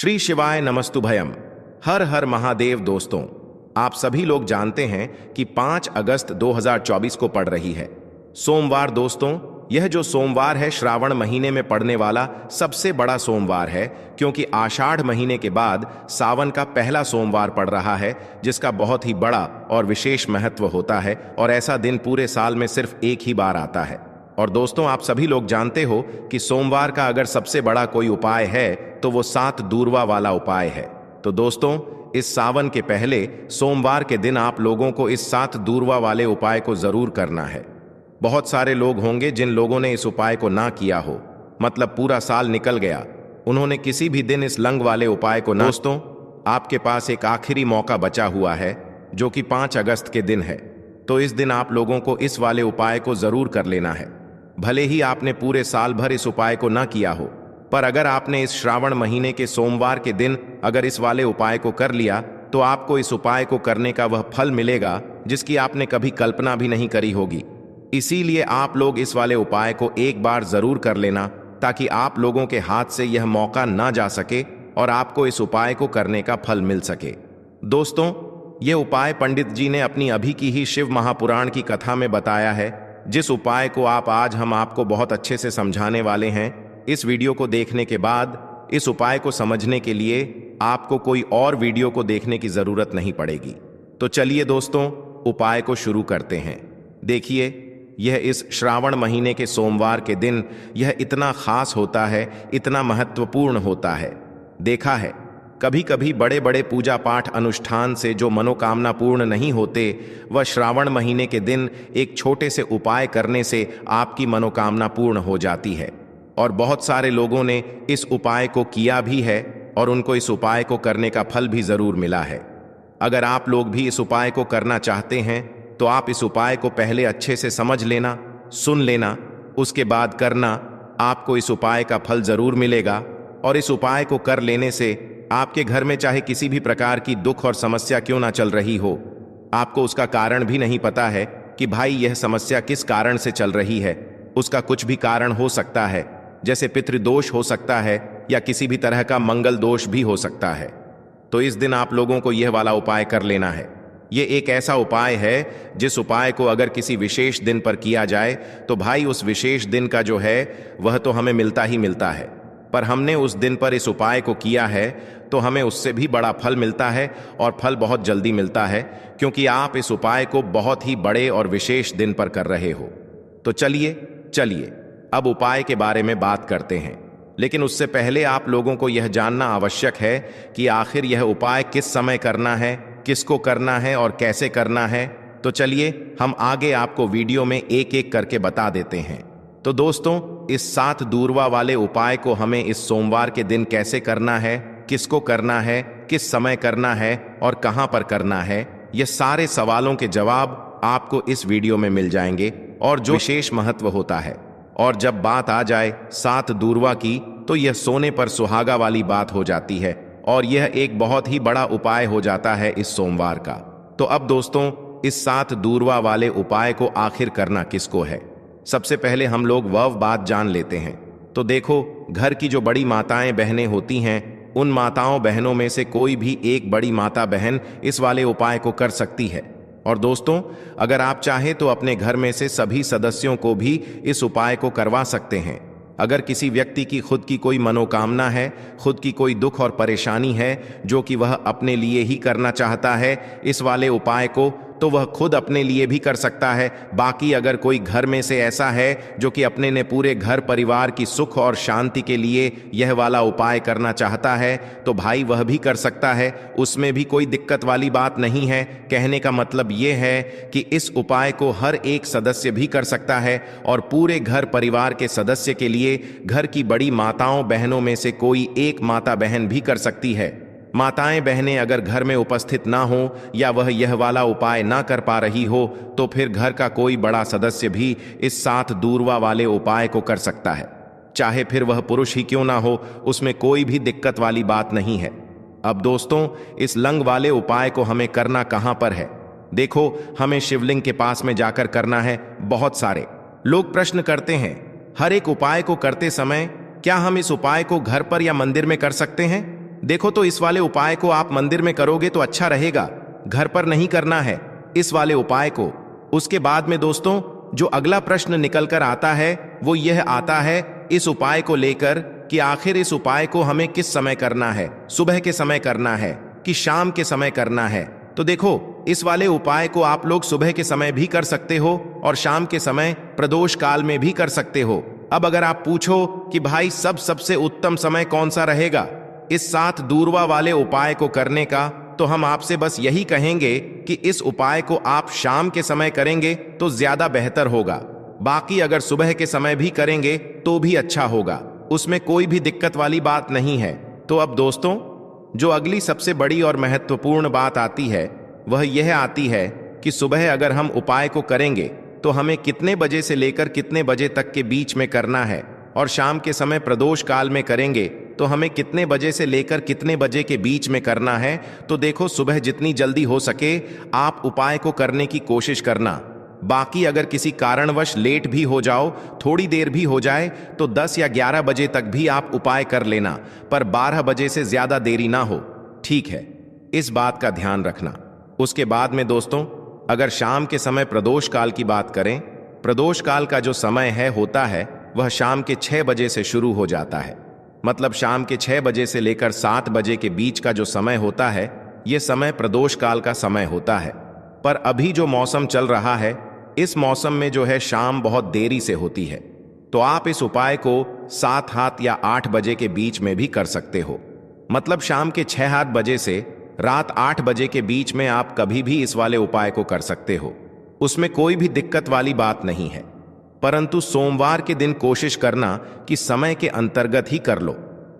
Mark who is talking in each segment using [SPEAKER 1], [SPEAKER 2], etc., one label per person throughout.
[SPEAKER 1] श्री शिवाय नमस्तुभयम। हर हर महादेव। दोस्तों, आप सभी लोग जानते हैं कि 5 अगस्त 2024 को पड़ रही है सोमवार। दोस्तों, यह जो सोमवार है श्रावण महीने में पड़ने वाला सबसे बड़ा सोमवार है, क्योंकि आषाढ़ महीने के बाद सावन का पहला सोमवार पड़ रहा है, जिसका बहुत ही बड़ा और विशेष महत्व होता है। और ऐसा दिन पूरे साल में सिर्फ एक ही बार आता है। और दोस्तों, आप सभी लोग जानते हो कि सोमवार का अगर सबसे बड़ा कोई उपाय है तो वो 7 दूर्वा वाला उपाय है। तो दोस्तों, इस सावन के पहले सोमवार के दिन आप लोगों को इस 7 दूर्वा वाले उपाय को जरूर करना है। बहुत सारे लोग होंगे जिन लोगों ने इस उपाय को ना किया हो, मतलब पूरा साल निकल गया, उन्होंने किसी भी दिन इस लंग वाले उपाय को ना। दोस्तों, आपके पास एक आखिरी मौका बचा हुआ है, जो कि 5 अगस्त के दिन है। तो इस दिन आप लोगों को इस वाले उपाय को जरूर कर लेना है। भले ही आपने पूरे साल भर इस उपाय को ना किया हो, पर अगर आपने इस श्रावण महीने के सोमवार के दिन अगर इस वाले उपाय को कर लिया तो आपको इस उपाय को करने का वह फल मिलेगा जिसकी आपने कभी कल्पना भी नहीं करी होगी। इसीलिए आप लोग इस वाले उपाय को एक बार जरूर कर लेना, ताकि आप लोगों के हाथ से यह मौका ना जा सके और आपको इस उपाय को करने का फल मिल सके। दोस्तों, यह उपाय पंडित जी ने अपनी अभी की ही शिव महापुराण की कथा में बताया है, जिस उपाय को आज हम आपको बहुत अच्छे से समझाने वाले हैं। इस वीडियो को देखने के बाद इस उपाय को समझने के लिए आपको कोई और वीडियो को देखने की जरूरत नहीं पड़ेगी। तो चलिए दोस्तों, उपाय को शुरू करते हैं। देखिए, यह इस श्रावण महीने के सोमवार के दिन यह इतना खास होता है, इतना महत्वपूर्ण होता है। देखा है, कभी कभी बड़े बड़े पूजा पाठ अनुष्ठान से जो मनोकामना पूर्ण नहीं होते, वह श्रावण महीने के दिन एक छोटे से उपाय करने से आपकी मनोकामना पूर्ण हो जाती है। और बहुत सारे लोगों ने इस उपाय को किया भी है और उनको इस उपाय को करने का फल भी जरूर मिला है। अगर आप लोग भी इस उपाय को करना चाहते हैं तो आप इस उपाय को पहले अच्छे से समझ लेना, सुन लेना, उसके बाद करना। आपको इस उपाय का फल जरूर मिलेगा। और इस उपाय को कर लेने से आपके घर में चाहे किसी भी प्रकार की दुख और समस्या क्यों ना चल रही हो, आपको उसका कारण भी नहीं पता है कि भाई यह समस्या किस कारण से चल रही है, उसका कुछ भी कारण हो सकता है, जैसे पितृदोष हो सकता है या किसी भी तरह का मंगल दोष भी हो सकता है। तो इस दिन आप लोगों को यह वाला उपाय कर लेना है। यह एक ऐसा उपाय है जिस उपाय को अगर किसी विशेष दिन पर किया जाए तो भाई उस विशेष दिन का जो है वह तो हमें मिलता ही मिलता है, पर हमने उस दिन पर इस उपाय को किया है तो हमें उससे भी बड़ा फल मिलता है, और फल बहुत जल्दी मिलता है, क्योंकि आप इस उपाय को बहुत ही बड़े और विशेष दिन पर कर रहे हो। तो चलिए अब उपाय के बारे में बात करते हैं। लेकिन उससे पहले आप लोगों को यह जानना आवश्यक है कि आखिर यह उपाय किस समय करना है, किसको करना है और कैसे करना है। तो चलिए हम आगे आपको वीडियो में एक एक करके बता देते हैं। तो दोस्तों, इस 7 दूर्वा वाले उपाय को हमें इस सोमवार के दिन कैसे करना है, किसको करना है, किस समय करना है और कहां पर करना है, यह सारे सवालों के जवाब आपको इस वीडियो में मिल जाएंगे। और जो विशेष महत्व होता है, और जब बात आ जाए 7 दूर्वा की, तो यह सोने पर सुहागा वाली बात हो जाती है, और यह एक बहुत ही बड़ा उपाय हो जाता है इस सोमवार का। तो अब दोस्तों, इस 7 दूर्वा वाले उपाय को आखिर करना किसको है, सबसे पहले हम लोग वह बात जान लेते हैं। तो देखो, घर की जो बड़ी माताएं बहनें होती हैं, उन माताओं बहनों में से कोई भी एक बड़ी माता बहन इस वाले उपाय को कर सकती है। और दोस्तों, अगर आप चाहें तो अपने घर में से सभी सदस्यों को भी इस उपाय को करवा सकते हैं। अगर किसी व्यक्ति की खुद की कोई मनोकामना है, खुद की कोई दुख और परेशानी है जो कि वह अपने लिए ही करना चाहता है इस वाले उपाय को, तो वह खुद अपने लिए भी कर सकता है। बाकी अगर कोई घर में से ऐसा है जो कि अपने ने पूरे घर परिवार की सुख और शांति के लिए यह वाला उपाय करना चाहता है, तो भाई वह भी कर सकता है, उसमें भी कोई दिक्कत वाली बात नहीं है। कहने का मतलब यह है कि इस उपाय को हर एक सदस्य भी कर सकता है, और पूरे घर परिवार के सदस्य के लिए घर की बड़ी माताओं बहनों में से कोई एक माता बहन भी कर सकती है। माताएं बहनें अगर घर में उपस्थित ना हो या वह यह वाला उपाय ना कर पा रही हो, तो फिर घर का कोई बड़ा सदस्य भी इस 7 दूर्वा वाले उपाय को कर सकता है, चाहे फिर वह पुरुष ही क्यों ना हो, उसमें कोई भी दिक्कत वाली बात नहीं है। अब दोस्तों, इस लंग वाले उपाय को हमें करना कहां पर है? देखो, हमें शिवलिंग के पास में जाकर करना है। बहुत सारे लोग प्रश्न करते हैं, हर एक उपाय को करते समय क्या हम इस उपाय को घर पर या मंदिर में कर सकते हैं? देखो, तो इस वाले उपाय को आप मंदिर में करोगे तो अच्छा रहेगा, घर पर नहीं करना है इस वाले उपाय को। उसके बाद में दोस्तों, जो अगला प्रश्न निकल कर आता है वो यह आता है इस उपाय को लेकर कि आखिर इस उपाय को हमें किस समय करना है, सुबह के समय करना है कि शाम के समय करना है। तो देखो, इस वाले उपाय को आप लोग सुबह के समय भी कर सकते हो और शाम के समय प्रदोष काल में भी कर सकते हो। अब अगर आप पूछो कि भाई सबसे उत्तम समय कौन सा रहेगा इस 7 दूर्वा वाले उपाय को करने का, तो हम आपसे बस यही कहेंगे कि इस उपाय को आप शाम के समय करेंगे तो ज्यादा बेहतर होगा। बाकी अगर सुबह के समय भी करेंगे तो भी अच्छा होगा, उसमें कोई भी दिक्कत वाली बात नहीं है। तो अब दोस्तों, जो अगली सबसे बड़ी और महत्वपूर्ण बात आती है वह यह आती है कि सुबह अगर हम उपाय को करेंगे तो हमें कितने बजे से लेकर कितने बजे तक के बीच में करना है, और शाम के समय प्रदोष काल में करेंगे तो हमें कितने बजे से लेकर कितने बजे के बीच में करना है। तो देखो, सुबह जितनी जल्दी हो सके आप उपाय को करने की कोशिश करना। बाकी अगर किसी कारणवश लेट भी हो जाओ, थोड़ी देर भी हो जाए, तो 10 या 11 बजे तक भी आप उपाय कर लेना, पर 12 बजे से ज्यादा देरी ना हो, ठीक है? इस बात का ध्यान रखना। उसके बाद में दोस्तों, अगर शाम के समय प्रदोष काल की बात करें, प्रदोष काल का जो समय होता है वह शाम के 6 बजे से शुरू हो जाता है। मतलब शाम के 6 बजे से लेकर 7 बजे के बीच का जो समय होता है, यह समय प्रदोष काल का समय होता है। पर अभी जो मौसम चल रहा है, इस मौसम में जो है शाम बहुत देरी से होती है, तो आप इस उपाय को 7 हाथ या 8 बजे के बीच में भी कर सकते हो। मतलब शाम के 6 हाथ बजे से रात 8 बजे के बीच में आप कभी भी इस वाले उपाय को कर सकते हो, उसमें कोई भी दिक्कत वाली बात नहीं है। परंतु सोमवार के दिन कोशिश करना कि समय के अंतर्गत ही कर लो।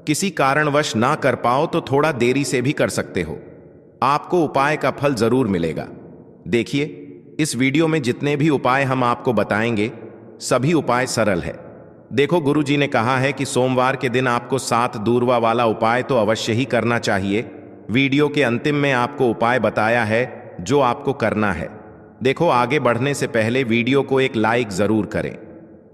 [SPEAKER 1] किसी कारणवश ना कर पाओ तो थोड़ा देरी से भी कर सकते हो, आपको उपाय का फल जरूर मिलेगा। देखिए, इस वीडियो में जितने भी उपाय हम आपको बताएंगे सभी उपाय सरल है। देखो, गुरुजी ने कहा है कि सोमवार के दिन आपको 7 दूर्वा वाला उपाय तो अवश्य ही करना चाहिए। वीडियो के अंतिम में आपको उपाय बताया है जो आपको करना है। देखो, आगे बढ़ने से पहले वीडियो को एक लाइक जरूर करें।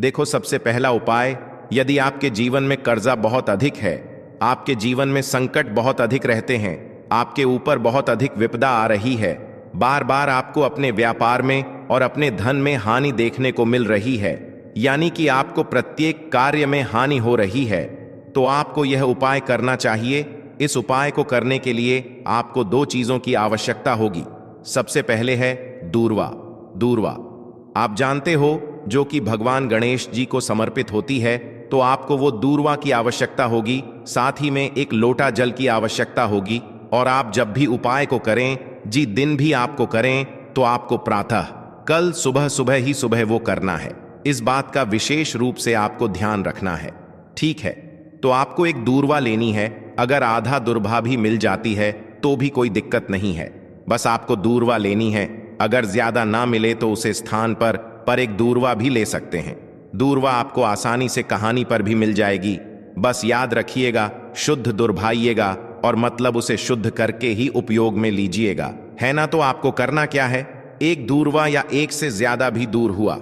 [SPEAKER 1] देखो, सबसे पहला उपाय, यदि आपके जीवन में कर्जा बहुत अधिक है, आपके जीवन में संकट बहुत अधिक रहते हैं, आपके ऊपर बहुत अधिक विपदा आ रही है, बार बार आपको अपने व्यापार में और अपने धन में हानि देखने को मिल रही है, यानी कि आपको प्रत्येक कार्य में हानि हो रही है, तो आपको यह उपाय करना चाहिए। इस उपाय को करने के लिए आपको 2 चीजों की आवश्यकता होगी। सबसे पहले है दूर्वा। दूर्वा आप जानते हो जो कि भगवान गणेश जी को समर्पित होती है, तो आपको वो दूर्वा की आवश्यकता होगी। साथ ही में एक लोटा जल की आवश्यकता होगी। और आप जब भी उपाय को करें, जी दिन भी आपको करें, तो आपको प्रातः कल सुबह सुबह ही सुबह वो करना है। इस बात का विशेष रूप से आपको ध्यान रखना है, ठीक है? तो आपको एक दूर्वा लेनी है। अगर आधा दूर्वा भी मिल जाती है तो भी कोई दिक्कत नहीं है, बस आपको दूर्वा लेनी है। अगर ज्यादा ना मिले तो उसे स्थान पर एक दूर्वा भी ले सकते हैं। दूर्वा आपको आसानी से कहानी पर भी मिल जाएगी। बस याद रखिएगा, शुद्ध दुर्भाइएगा और मतलब उसे शुद्ध करके ही उपयोग में लीजिएगा, है ना? तो आपको करना क्या है, एक दूर्वा या एक से ज्यादा भी दूर हुआ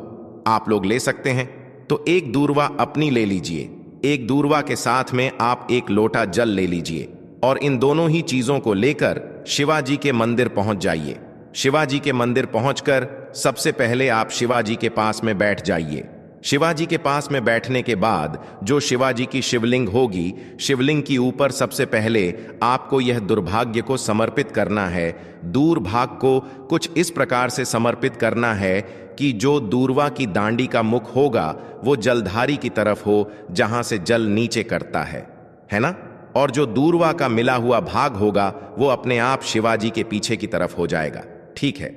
[SPEAKER 1] आप लोग ले सकते हैं, तो एक दूर्वा अपनी ले लीजिए। एक दूर्वा के साथ में आप एक लोटा जल ले लीजिए और इन दोनों ही चीजों को लेकर शिवाजी के मंदिर पहुंच जाइए। शिवाजी के मंदिर पहुंचकर सबसे पहले आप शिवाजी के पास में बैठ जाइए। शिवाजी के पास में बैठने के बाद जो शिवाजी की शिवलिंग होगी, शिवलिंग की ऊपर सबसे पहले आपको यह दुर्भाग्य को समर्पित करना है। दूरभाग को कुछ इस प्रकार से समर्पित करना है कि जो दूर्वा की दांडी का मुख होगा वो जलधारी की तरफ हो, जहां से जल नीचे करता है ना? और जो दूर्वा का मिला हुआ भाग होगा वो अपने आप शिवाजी के पीछे की तरफ हो जाएगा, ठीक है?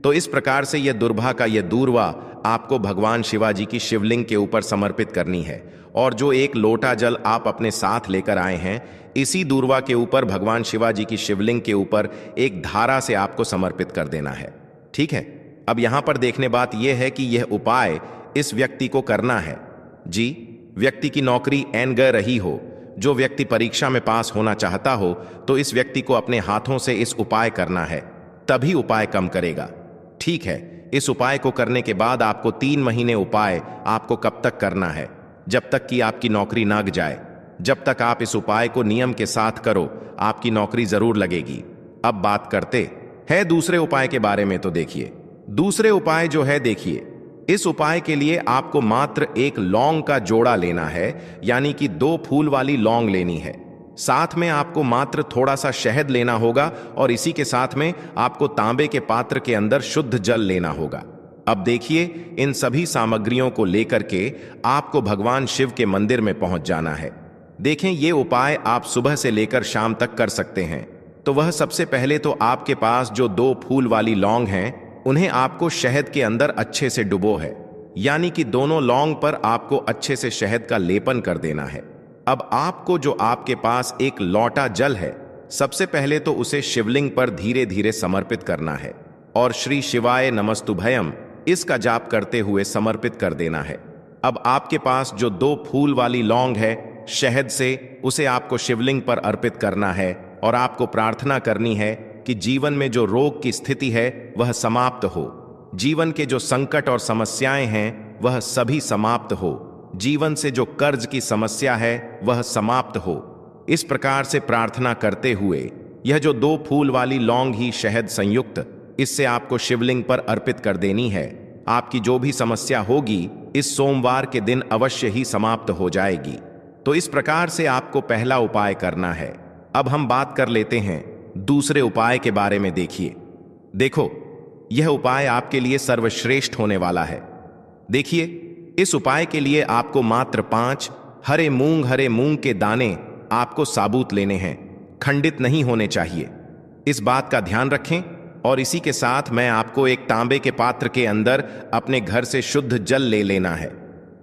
[SPEAKER 1] तो इस प्रकार से यह दुर्भा का यह दूर्वा आपको भगवान शिवाजी की शिवलिंग के ऊपर समर्पित करनी है। और जो एक लोटा जल आप अपने साथ लेकर आए हैं, इसी दूर्वा के ऊपर भगवान शिवाजी की शिवलिंग के ऊपर एक धारा से आपको समर्पित कर देना है, ठीक है? अब यहां पर देखने बात यह है कि यह उपाय इस व्यक्ति को करना है। जी, व्यक्ति की नौकरी ऐन गए रही हो, जो व्यक्ति परीक्षा में पास होना चाहता हो, तो इस व्यक्ति को अपने हाथों से इस उपाय करना है, तभी उपाय कम करेगा, ठीक है? इस उपाय को करने के बाद आपको 3 महीने उपाय आपको कब तक करना है? जब तक कि आपकी नौकरी ना जाए। जब तक आप इस उपाय को नियम के साथ करो, आपकी नौकरी जरूर लगेगी। अब बात करते हैं दूसरे उपाय के बारे में। तो देखिए, दूसरे उपाय जो है, देखिए, इस उपाय के लिए आपको मात्र एक लौंग का जोड़ा लेना है, यानी कि 2 फूल वाली लौंग लेनी है। साथ में आपको मात्र थोड़ा सा शहद लेना होगा और इसी के साथ में आपको तांबे के पात्र के अंदर शुद्ध जल लेना होगा। अब देखिए, इन सभी सामग्रियों को लेकर के आपको भगवान शिव के मंदिर में पहुंच जाना है। देखें, ये उपाय आप सुबह से लेकर शाम तक कर सकते हैं। तो वह सबसे पहले तो आपके पास जो 2 फूल वाली लौंग हैं, उन्हें आपको शहद के अंदर अच्छे से डुबो है, यानी कि दोनों लौंग पर आपको अच्छे से शहद का लेपन कर देना है। अब आपको जो आपके पास एक लोटा जल है, सबसे पहले तो उसे शिवलिंग पर धीरे धीरे समर्पित करना है और श्री शिवाय नमस्तुभयम इसका जाप करते हुए समर्पित कर देना है। अब आपके पास जो 2 फूल वाली लौंग है, शहद से उसे आपको शिवलिंग पर अर्पित करना है और आपको प्रार्थना करनी है कि जीवन में जो रोग की स्थिति है वह समाप्त हो, जीवन के जो संकट और समस्याएं हैं वह सभी समाप्त हो, जीवन से जो कर्ज की समस्या है वह समाप्त हो। इस प्रकार से प्रार्थना करते हुए यह जो 2 फूल वाली लौंग ही शहद संयुक्त, इससे आपको शिवलिंग पर अर्पित कर देनी है। आपकी जो भी समस्या होगी इस सोमवार के दिन अवश्य ही समाप्त हो जाएगी। तो इस प्रकार से आपको पहला उपाय करना है। अब हम बात कर लेते हैं दूसरे उपाय के बारे में। देखो, यह उपाय आपके लिए सर्वश्रेष्ठ होने वाला है। देखिए, इस उपाय के लिए आपको मात्र 5 हरे मूंग के दाने आपको साबुत लेने हैं, खंडित नहीं होने चाहिए। इस बात का ध्यान रखें। और इसी के साथ मैं आपको एक तांबे के पात्र के अंदर अपने घर से शुद्ध जल ले लेना है।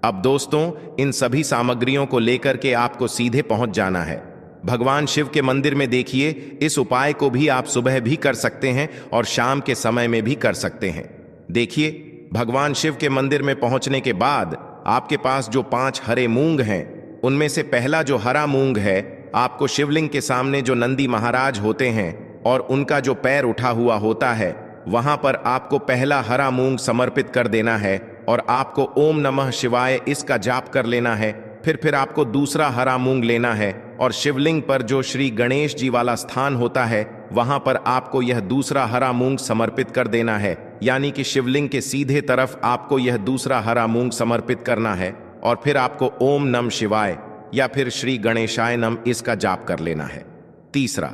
[SPEAKER 1] अब दोस्तों, इन सभी सामग्रियों को लेकर के आपको सीधे पहुंच जाना है भगवान शिव के मंदिर में। देखिए, इस उपाय को भी आप सुबह भी कर सकते हैं और शाम के समय में भी कर सकते हैं। देखिए, भगवान शिव के मंदिर में पहुंचने के बाद आपके पास जो 5 हरे मूंग हैं, उनमें से पहला जो हरा मूंग है, आपको शिवलिंग के सामने जो नंदी महाराज होते हैं और उनका जो पैर उठा हुआ होता है, वहां पर आपको पहला हरा मूंग समर्पित कर देना है और आपको ओम नमः शिवाय इसका जाप कर लेना है। फिर आपको दूसरा हरा मूंग लेना है और शिवलिंग पर जो श्री गणेश जी वाला स्थान होता है, वहां पर आपको यह दूसरा हरा मूंग समर्पित कर देना है, यानी कि शिवलिंग के सीधे तरफ आपको यह दूसरा हरा मूंग समर्पित करना है और फिर आपको ओम नमः शिवाय या फिर श्री गणेशाय नम इसका जाप कर लेना है। तीसरा,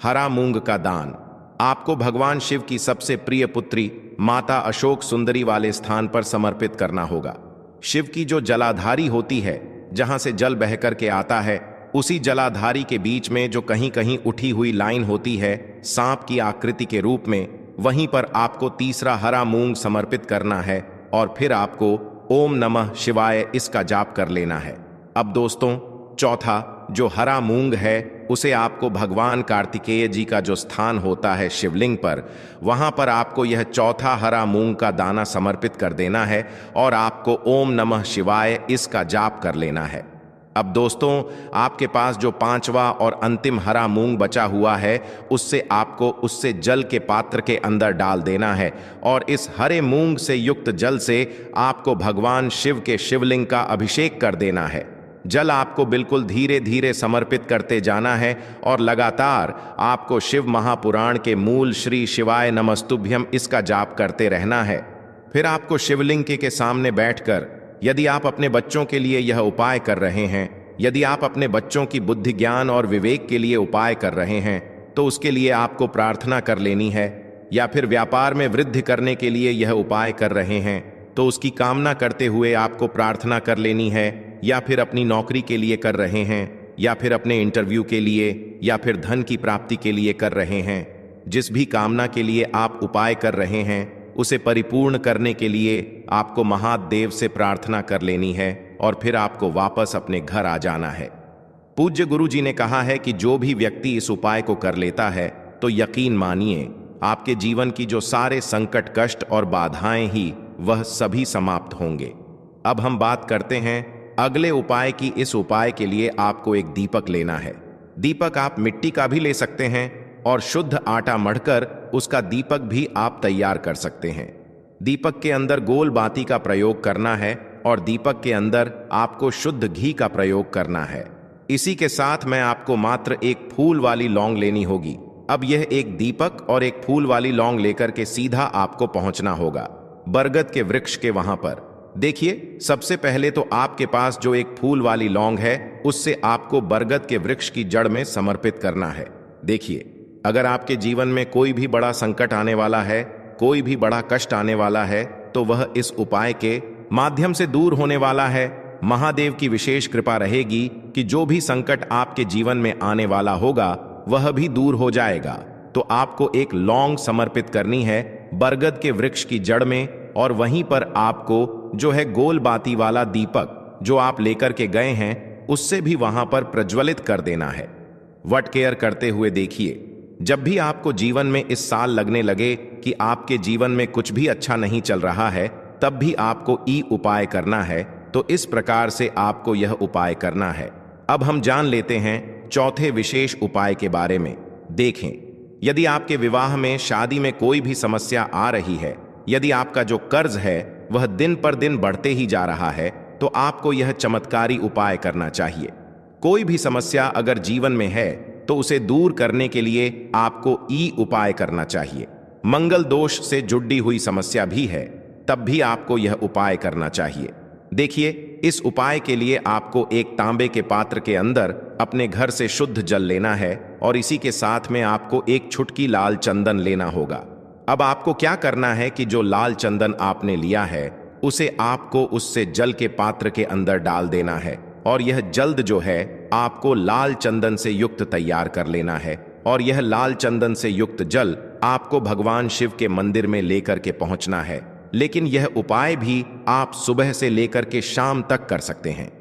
[SPEAKER 1] हरा मूंग का दान आपको भगवान शिव की सबसे प्रिय पुत्री माता अशोक सुंदरी वाले स्थान पर समर्पित करना होगा। शिव की जो जलाधारी होती है, जहां से जल बहकर के आता है, उसी जलाधारी के बीच में जो कहीं कहीं उठी हुई लाइन होती है सांप की आकृति के रूप में, वहीं पर आपको तीसरा हरा मूंग समर्पित करना है और फिर आपको ओम नमः शिवाय इसका जाप कर लेना है। अब दोस्तों, चौथा जो हरा मूंग है, उसे आपको भगवान कार्तिकेय जी का जो स्थान होता है शिवलिंग पर, वहां पर आपको यह चौथा हरा मूंग का दाना समर्पित कर देना है और आपको ओम नमः शिवाय इसका जाप कर लेना है। अब दोस्तों, आपके पास जो 5वां और अंतिम हरा मूंग बचा हुआ है, उससे आपको उससे जल के पात्र के अंदर डाल देना है और इस हरे मूंग से युक्त जल से आपको भगवान शिव के शिवलिंग का अभिषेक कर देना है। जल आपको बिल्कुल धीरे धीरे समर्पित करते जाना है और लगातार आपको शिव महापुराण के मूल श्री शिवाय नमस्तुभ्यम इसका जाप करते रहना है। फिर आपको शिवलिंग के सामने बैठकर, यदि आप अपने बच्चों के लिए यह उपाय कर रहे हैं, यदि आप अपने बच्चों की बुद्धि ज्ञान और विवेक के लिए उपाय कर रहे हैं, तो उसके लिए आपको प्रार्थना कर लेनी है। या फिर व्यापार में वृद्धि करने के लिए यह उपाय कर रहे हैं, तो उसकी कामना करते हुए आपको प्रार्थना कर लेनी है। या फिर अपनी नौकरी के लिए कर रहे हैं, या फिर अपने इंटरव्यू के लिए, या फिर धन की प्राप्ति के लिए कर रहे हैं, जिस भी कामना के लिए आप उपाय कर रहे हैं, उसे परिपूर्ण करने के लिए आपको महादेव से प्रार्थना कर लेनी है और फिर आपको वापस अपने घर आ जाना है। पूज्य गुरु जी ने कहा है कि जो भी व्यक्ति इस उपाय को कर लेता है, तो यकीन मानिए आपके जीवन की जो सारे संकट, कष्ट और बाधाएं ही वह सभी समाप्त होंगे। अब हम बात करते हैं अगले उपाय की। इस उपाय के लिए आपको एक दीपक लेना है। दीपक आप मिट्टी का भी ले सकते हैं और शुद्ध आटा मढ़कर उसका दीपक भी आप तैयार कर सकते हैं। दीपक के अंदर गोल बाती का प्रयोग करना है और दीपक के अंदर आपको शुद्ध घी का प्रयोग करना है। इसी के साथ मैं आपको मात्र एक फूल वाली लौंग लेनी होगी। अब यह एक दीपक और एक फूल वाली लौंग लेकर के सीधा आपको पहुंचना होगा बरगद के वृक्ष के वहां पर। देखिए, सबसे पहले तो आपके पास जो एक फूल वाली लौंग है उससे आपको बरगद के वृक्ष की जड़ में समर्पित करना है। देखिए, अगर आपके जीवन में कोई भी बड़ा संकट आने वाला है, कोई भी बड़ा कष्ट आने वाला है, तो वह इस उपाय के माध्यम से दूर होने वाला है। महादेव की विशेष कृपा रहेगी कि जो भी संकट आपके जीवन में आने वाला होगा वह भी दूर हो जाएगा। तो आपको एक लौंग समर्पित करनी है बरगद के वृक्ष की जड़ में, और वहीं पर आपको जो है गोल बाती वाला दीपक जो आप लेकर के गए हैं उससे भी वहां पर प्रज्वलित कर देना है। वट केयर करते हुए देखिए, जब भी आपको जीवन में इस साल लगने लगे कि आपके जीवन में कुछ भी अच्छा नहीं चल रहा है, तब भी आपको ई उपाय करना है। तो इस प्रकार से आपको यह उपाय करना है। अब हम जान लेते हैं चौथे विशेष उपाय के बारे में। देखें, यदि आपके विवाह में, शादी में कोई भी समस्या आ रही है, यदि आपका जो कर्ज है वह दिन पर दिन बढ़ते ही जा रहा है, तो आपको यह चमत्कारी उपाय करना चाहिए। कोई भी समस्या अगर जीवन में है तो उसे दूर करने के लिए आपको ई उपाय करना चाहिए। मंगल दोष से जुड़ी हुई समस्या भी है, तब भी आपको यह उपाय करना चाहिए। देखिए, इस उपाय के लिए आपको एक तांबे के पात्र के अंदर अपने घर से शुद्ध जल लेना है, और इसी के साथ में आपको एक छुटकी लाल चंदन लेना होगा। अब आपको क्या करना है कि जो लाल चंदन आपने लिया है उसे आपको उससे जल के पात्र के अंदर डाल देना है, और यह जल्द जो है आपको लाल चंदन से युक्त तैयार कर लेना है। और यह लाल चंदन से युक्त जल आपको भगवान शिव के मंदिर में लेकर के पहुंचना है। लेकिन यह उपाय भी आप सुबह से लेकर के शाम तक कर सकते हैं।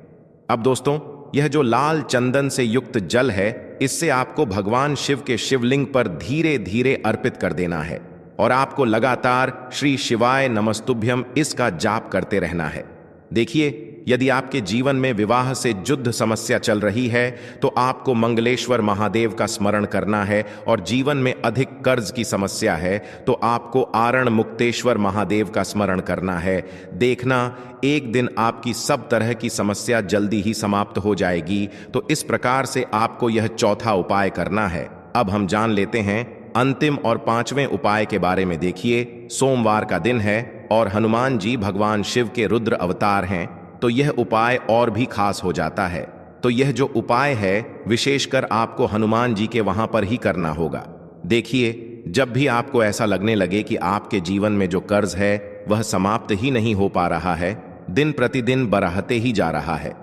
[SPEAKER 1] अब दोस्तों, यह जो लाल चंदन से युक्त जल है, इससे आपको भगवान शिव के शिवलिंग पर धीरे धीरे अर्पित कर देना है, और आपको लगातार श्री शिवाय नमस्तुभ्यम इसका जाप करते रहना है। देखिए, यदि आपके जीवन में विवाह से युद्ध समस्या चल रही है तो आपको मंगलेश्वर महादेव का स्मरण करना है, और जीवन में अधिक कर्ज की समस्या है तो आपको आरण मुक्तेश्वर महादेव का स्मरण करना है। देखना, एक दिन आपकी सब तरह की समस्या जल्दी ही समाप्त हो जाएगी। तो इस प्रकार से आपको यह चौथा उपाय करना है। अब हम जान लेते हैं अंतिम और पांचवें उपाय के बारे में। देखिए, सोमवार का दिन है और हनुमान जी भगवान शिव के रुद्र अवतार हैं, तो यह उपाय और भी खास हो जाता है। तो यह जो उपाय है विशेषकर आपको हनुमान जी के वहां पर ही करना होगा। देखिए, जब भी आपको ऐसा लगने लगे कि आपके जीवन में जो कर्ज है वह समाप्त ही नहीं हो पा रहा है, दिन प्रतिदिन बढ़ते ही जा रहा है,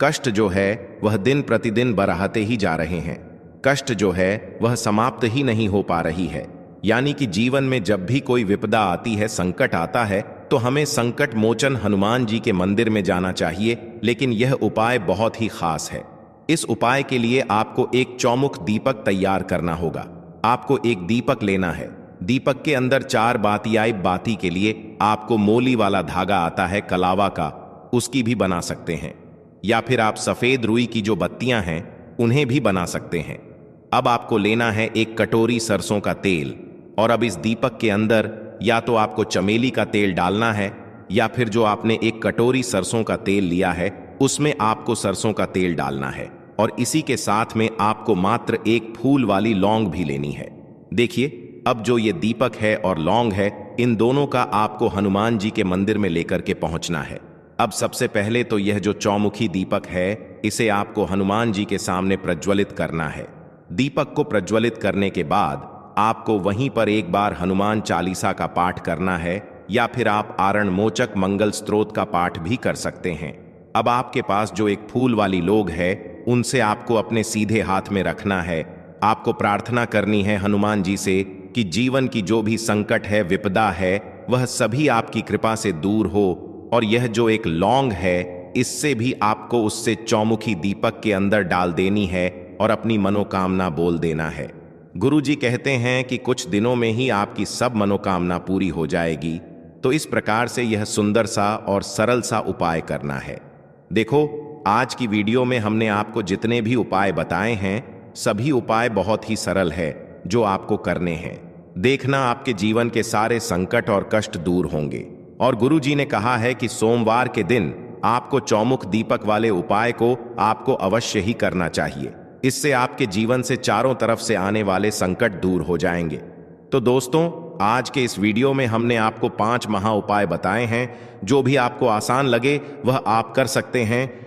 [SPEAKER 1] कष्ट जो है वह दिन प्रतिदिन बढ़ते ही जा रहे हैं, कष्ट जो है वह समाप्त ही नहीं हो पा रही है, यानी कि जीवन में जब भी कोई विपदा आती है, संकट आता है, तो हमें संकट मोचन हनुमान जी के मंदिर में जाना चाहिए। लेकिन यह उपाय बहुत ही खास है। इस उपाय के लिए आपको एक चौमुख दीपक तैयार करना होगा। आपको एक दीपक लेना है। दीपक के अंदर 4 बातियां, बाती के लिए आपको मोली वाला धागा आता है कलावा का, उसकी भी बना सकते हैं, या फिर आप सफेद रुई की जो बत्तियां हैं उन्हें भी बना सकते हैं। अब आपको लेना है एक कटोरी सरसों का तेल, और अब इस दीपक के अंदर या तो आपको चमेली का तेल डालना है, या फिर जो आपने एक कटोरी सरसों का तेल लिया है उसमें आपको सरसों का तेल डालना है, और इसी के साथ में आपको मात्र एक फूल वाली लौंग भी लेनी है। देखिए, अब जो ये दीपक है और लौंग है, इन दोनों का आपको हनुमान जी के मंदिर में लेकर के पहुंचना है। अब सबसे पहले तो यह जो चौमुखी दीपक है, इसे आपको हनुमान जी के सामने प्रज्वलित करना है। दीपक को प्रज्वलित करने के बाद आपको वहीं पर एक बार हनुमान चालीसा का पाठ करना है, या फिर आप आरण मोचक मंगल स्तोत्र का पाठ भी कर सकते हैं। अब आपके पास जो एक फूल वाली लौंग है उनसे आपको अपने सीधे हाथ में रखना है। आपको प्रार्थना करनी है हनुमान जी से कि जीवन की जो भी संकट है, विपदा है, वह सभी आपकी कृपा से दूर हो। और यह जो एक लौंग है, इससे भी आपको उससे चौमुखी दीपक के अंदर डाल देनी है और अपनी मनोकामना बोल देना है। गुरुजी कहते हैं कि कुछ दिनों में ही आपकी सब मनोकामना पूरी हो जाएगी। तो इस प्रकार से यह सुंदर सा और सरल सा उपाय करना है। देखो, आज की वीडियो में हमने आपको जितने भी उपाय बताए हैं, सभी उपाय बहुत ही सरल है जो आपको करने हैं। देखना, आपके जीवन के सारे संकट और कष्ट दूर होंगे। और गुरुजी ने कहा है कि सोमवार के दिन आपको चौमुख दीपक वाले उपाय को आपको अवश्य ही करना चाहिए। इससे आपके जीवन से चारों तरफ से आने वाले संकट दूर हो जाएंगे। तो दोस्तों, आज के इस वीडियो में हमने आपको 5 महा उपाय बताए हैं। जो भी आपको आसान लगे वह आप कर सकते हैं।